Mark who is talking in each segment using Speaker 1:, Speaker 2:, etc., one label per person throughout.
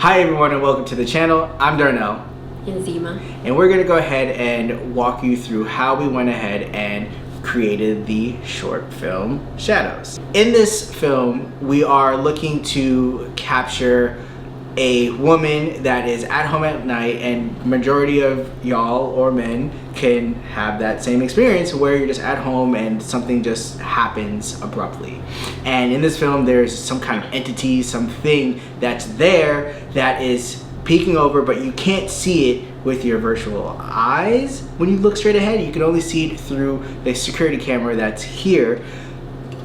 Speaker 1: Hi everyone and welcome to the channel. I'm Darnell.
Speaker 2: And Zima.
Speaker 1: And we're going to go ahead and walk you through how we went ahead and created the short film Shadows. In this film, we are looking to capture a woman that is at home at night, and majority of y'all or men can have that same experience where you're just at home and something just happens abruptly. And in this film, there's some kind of entity, something that's there that is peeking over, but you can't see it with your virtual eyes. When you look straight ahead, you can only see it through the security camera that's here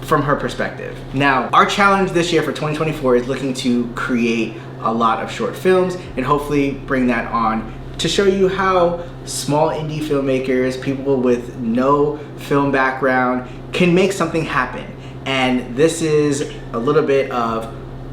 Speaker 1: from her perspective. Now, our challenge this year for 2024 is looking to create a lot of short films and hopefully bring that on to show you how small indie filmmakers, people with no film background, can make something happen. And this is a little bit of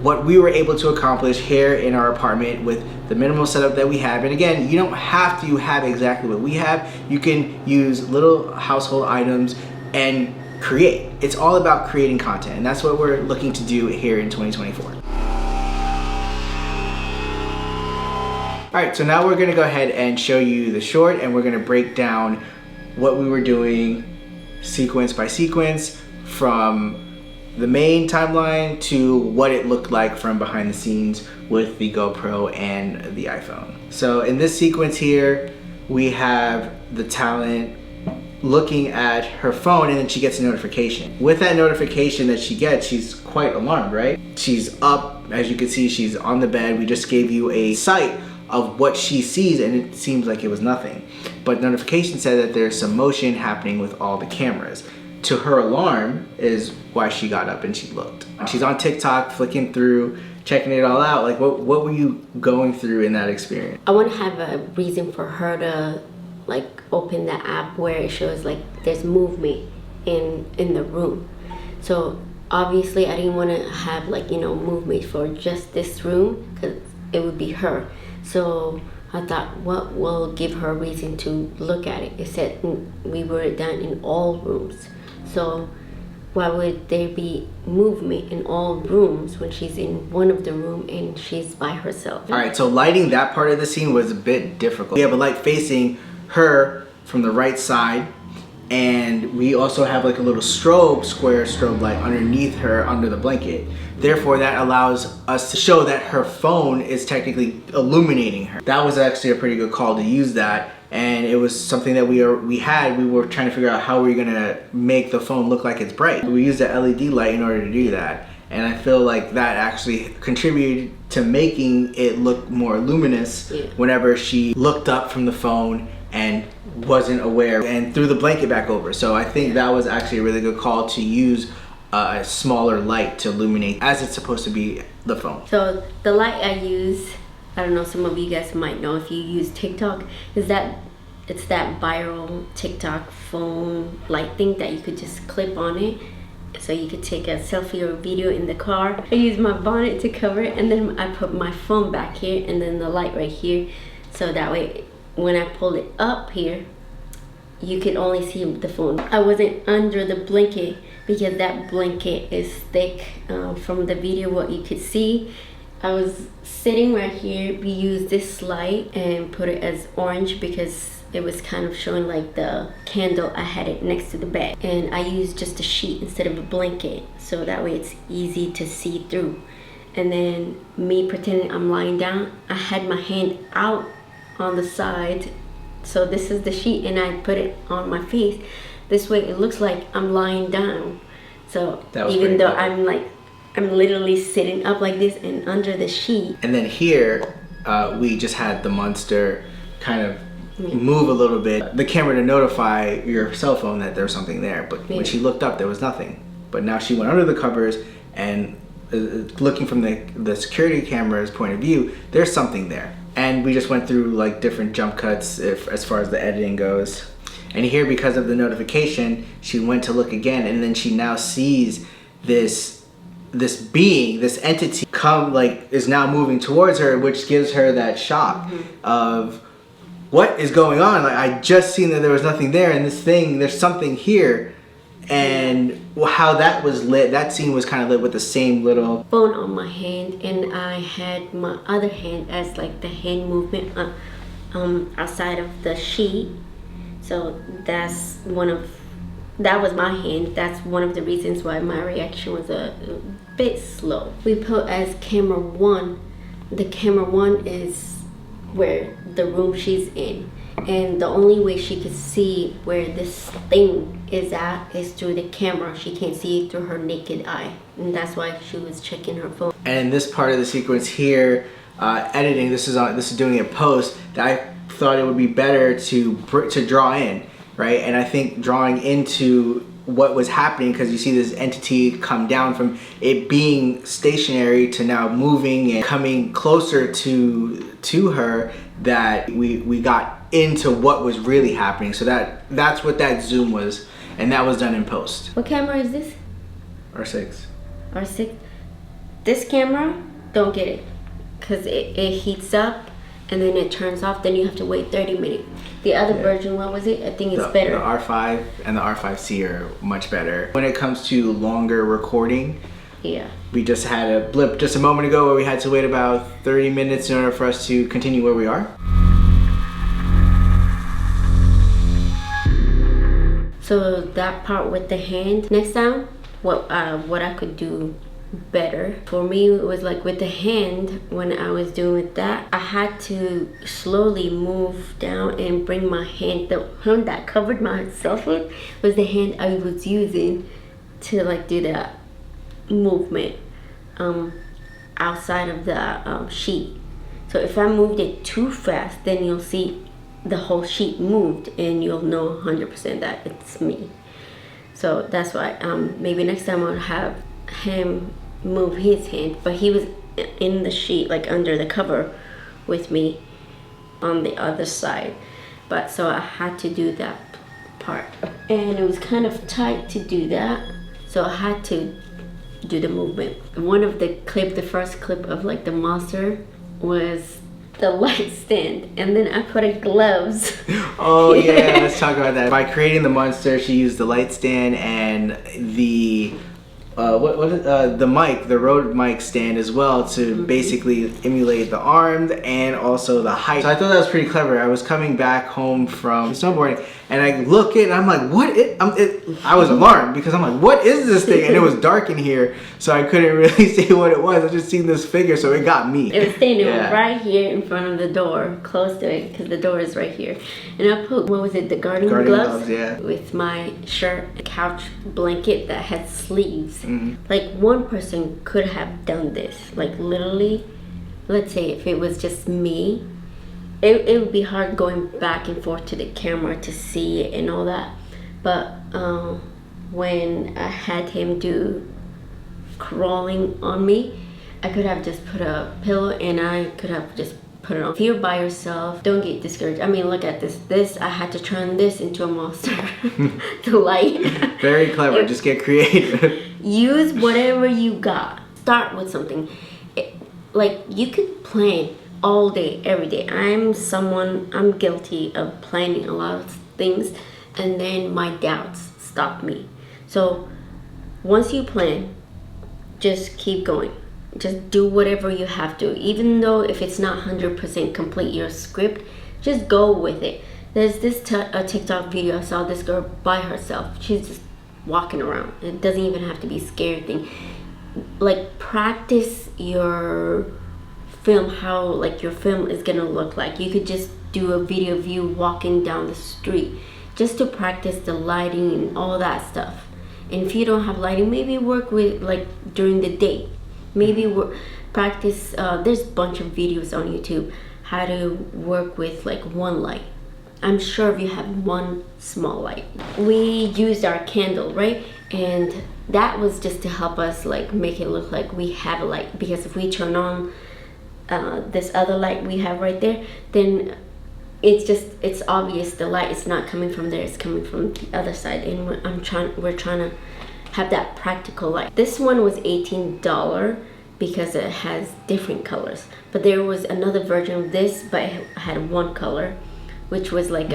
Speaker 1: what we were able to accomplish here in our apartment with the minimal setup that we have. And again, you don't have to have exactly what we have. You can use little household items and create. It's all about creating content, and that's what we're looking to do here in 2024. Alright, so now we're going to go ahead and show you the short, and we're going to break down what we were doing sequence by sequence from the main timeline to what it looked like from behind the scenes with the GoPro and the iPhone. So in this sequence here, we have the talent looking at her phone, and then she gets a notification. With that notification that she gets, she's quite alarmed, right? She's up, as you can see, she's on the bed. We just gave you a sight of what she sees, and it seems like it was nothing. But notification said that there's some motion happening with all the cameras. To her alarm is why she got up and she looked. She's on TikTok, flicking through, checking it all out. Like, what were you going through in that experience?
Speaker 2: I want to have a reason for her to like open the app where it shows like there's movement in the room. So obviously I didn't want to have like, you know, movement for just this room because it would be her. So I thought, what will give her a reason to look at it? It said we were done in all rooms. So why would there be movement in all rooms when she's in one of the room and she's by herself?
Speaker 1: All right, so lighting that part of the scene was a bit difficult. We have a light facing her from the right side, and we also have like a little square strobe light underneath her under the blanket. Therefore, that allows us to show that her phone is technically illuminating her. That was actually a pretty good call to use that, and it was something that we were trying to figure out how we're gonna make the phone look like it's bright. We used the LED light in order to do that, and I feel like that actually contributed to making it look more luminous whenever she looked up from the phone and wasn't aware and threw the blanket back over. So I think that was actually a really good call to use a smaller light to illuminate as it's supposed to be the phone.
Speaker 2: So the light I use, I don't know, some of you guys might know if you use TikTok, is that it's that viral TikTok phone light thing that you could just clip on it. So you could take a selfie or a video in the car. I use my bonnet to cover it, and then I put my phone back here and then the light right here. So that way when I pull it up here, you could only see the phone. I wasn't under the blanket because that blanket is thick. From the video, what you could see, I was sitting right here. We used this light and put it as orange because it was kind of showing like the candle. I had it next to the bed, and I used just a sheet instead of a blanket, so that way it's easy to see through. And then me pretending I'm lying down, I had my hand out on the side, so this is the sheet, and I put it on my face. This way it looks like I'm lying down. So even though I'm literally sitting up like this and under the sheet.
Speaker 1: And then here we just had the monster kind of move a little bit, the camera to notify your cell phone that there's something there. But when she looked up, there was nothing. But now she went under the covers, and looking from the security camera's point of view, there's something there. And we just went through like different jump cuts as far as the editing goes. And here, because of the notification, she went to look again, and then she now sees this being, this entity is now moving towards her, which gives her that shock of what is going on. Like, I just seen that there was nothing there, and this thing, there's something here, And how that was lit, that scene was kind of lit with the same little
Speaker 2: phone on my hand, and I had my other hand as like the hand movement outside of the sheet. So that was my hand. That's one of the reasons why my reaction was a bit slow. We put as camera 1. The camera 1 is where the room she's in, and the only way she could see where this thing is at is through the camera. She can't see it through her naked eye, and that's why she was checking her phone.
Speaker 1: And in this part of the sequence here, editing, this is doing it post, that I thought it would be better to draw in, right? And I think drawing into what was happening, because you see this entity come down from it being stationary to now moving and coming closer to her, that we got into what was really happening. So that's what that zoom was, and that was done in post.
Speaker 2: What camera is this?
Speaker 1: R6.
Speaker 2: R6. This camera, don't get it, because it heats up and then it turns off, then you have to wait 30 minutes. The other version, what was it? I think it's better.
Speaker 1: The R5 and the R5C are much better. When it comes to longer recording,
Speaker 2: yeah,
Speaker 1: we just had a blip just a moment ago where we had to wait about 30 minutes in order for us to continue where we are.
Speaker 2: So that part with the hand, next time, what I could do better for me, it was like with the hand, when I was doing that, I had to slowly move down and bring my hand, the hand that covered my cell phone was the hand I was using to like do that movement outside of the sheet. So if I moved it too fast, then you'll see the whole sheet moved and you'll know 100% that it's me. So that's why maybe next time I'll have him move his hand, but he was in the sheet, like under the cover with me on the other side. But so I had to do that part, and it was kind of tight to do that, so I had to do the movement. One of the first clip of like the monster was the light stand, and then I put a gloves.
Speaker 1: Oh yeah, let's talk about that. By creating the monster, she used the light stand and the the mic, the Rode mic stand as well, to basically emulate the arm and also the height. So I thought that was pretty clever. I was coming back home from snowboarding and I look in and I'm like, what? I was alarmed because I'm like, what is this thing? And it was dark in here, so I couldn't really see what it was. I just seen this figure, so it got me.
Speaker 2: It was standing right here in front of the door, close to it, because the door is right here. And I put, what was it, the garden gloves?
Speaker 1: Yeah.
Speaker 2: With my shirt, a couch blanket that had sleeves.
Speaker 1: Mm-hmm.
Speaker 2: Like one person could have done this, like literally. Let's say if it was just me, it would be hard going back and forth to the camera to see it and all that. But when I had him do crawling on me, I could have just put a pillow and I could have just put it on. If you're by yourself, don't get discouraged. I mean, look at this. I had to turn this into a monster. The light.
Speaker 1: Very clever. Just get creative.
Speaker 2: Use whatever you got. Start with something. Like you could plan all day, every day. I'm guilty of planning a lot of things, and then my doubts stop me. So once you plan, just keep going. Just do whatever you have to, even though if it's not 100% complete your script, just go with it. There's this TikTok video I saw, this girl by herself. She's just walking around. It doesn't even have to be a scary thing. Like practice your film, how like your film is gonna look like. You could just do a video of you walking down the street just to practice the lighting and all that stuff. And if you don't have lighting, maybe work with like during the day. Maybe practice, there's a bunch of videos on YouTube how to work with like one light. I'm sure if you have one small light. We used our candle, right? And that was just to help us like make it look like we have a light, because if we turn on this other light we have right there, then it's obvious the light is not coming from there, it's coming from the other side. And we're trying to have that practical light. This one was $18 because it has different colors, but there was another version of this, but it had one color, which was like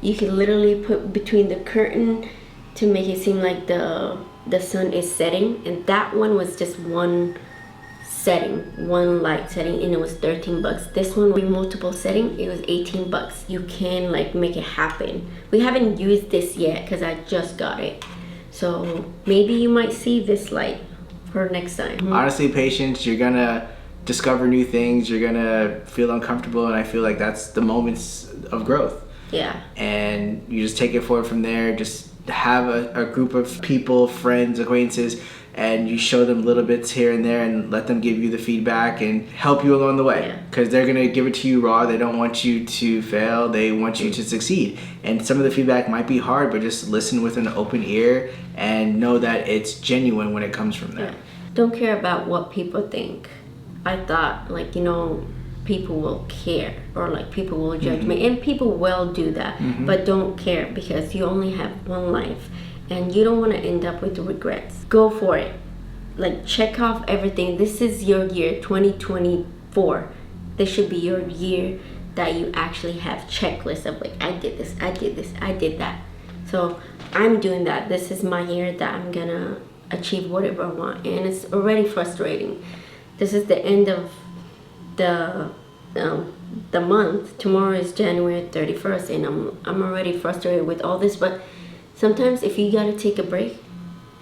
Speaker 2: you could literally put between the curtain to make it seem like the sun is setting, and that one was just one setting, one light setting, and it was $13. This one with multiple setting, it was $18. You can like make it happen. We haven't used this yet because I just got it, so maybe you might see this light for next time.
Speaker 1: Honestly, patience, you're gonna discover new things, you're gonna feel uncomfortable, and I feel like that's the moments of growth.
Speaker 2: Yeah.
Speaker 1: And you just take it forward from there. Just have a group of people, friends, acquaintances, and you show them little bits here and there and let them give you the feedback and help you along the way. Because they're going to give it to you raw. They don't want you to fail. They want you to succeed. And some of the feedback might be hard, but just listen with an open ear and know that it's genuine when it comes from them.
Speaker 2: Yeah. Don't care about what people think. I thought, like, you know, people will care, or like people will judge me, and people will do that, but don't care, because you only have one life and you don't want to end up with regrets. Go for it. Like, check off everything. This is your year, 2024. This should be your year that you actually have checklists of like, I did this, I did this, I did that. So I'm doing that. This is my year that I'm gonna achieve whatever I want, and it's already frustrating. This is the end of the month. Tomorrow is January 31st, and I'm already frustrated with all this. But sometimes if you gotta take a break,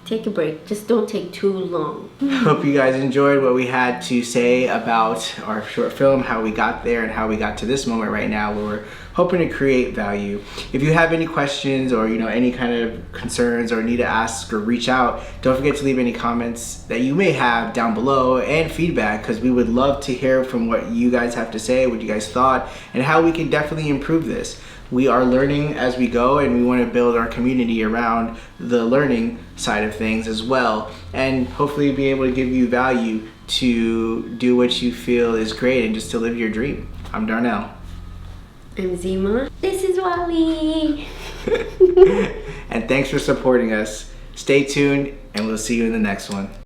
Speaker 2: take a break. Just don't take too long.
Speaker 1: Hope you guys enjoyed what we had to say about our short film, how we got there, and how we got to this moment right now where we're hoping to create value. If you have any questions or any kind of concerns or need to ask or reach out, don't forget to leave any comments that you may have down below and feedback, because we would love to hear from what you guys have to say, what you guys thought, and how we can definitely improve this. We are learning as we go, and we want to build our community around the learning side of things as well, and hopefully be able to give you value to do what you feel is great and just to live your dream. I'm Darnell.
Speaker 2: I'm Zima. This is Wally.
Speaker 1: And thanks for supporting us. Stay tuned, and we'll see you in the next one.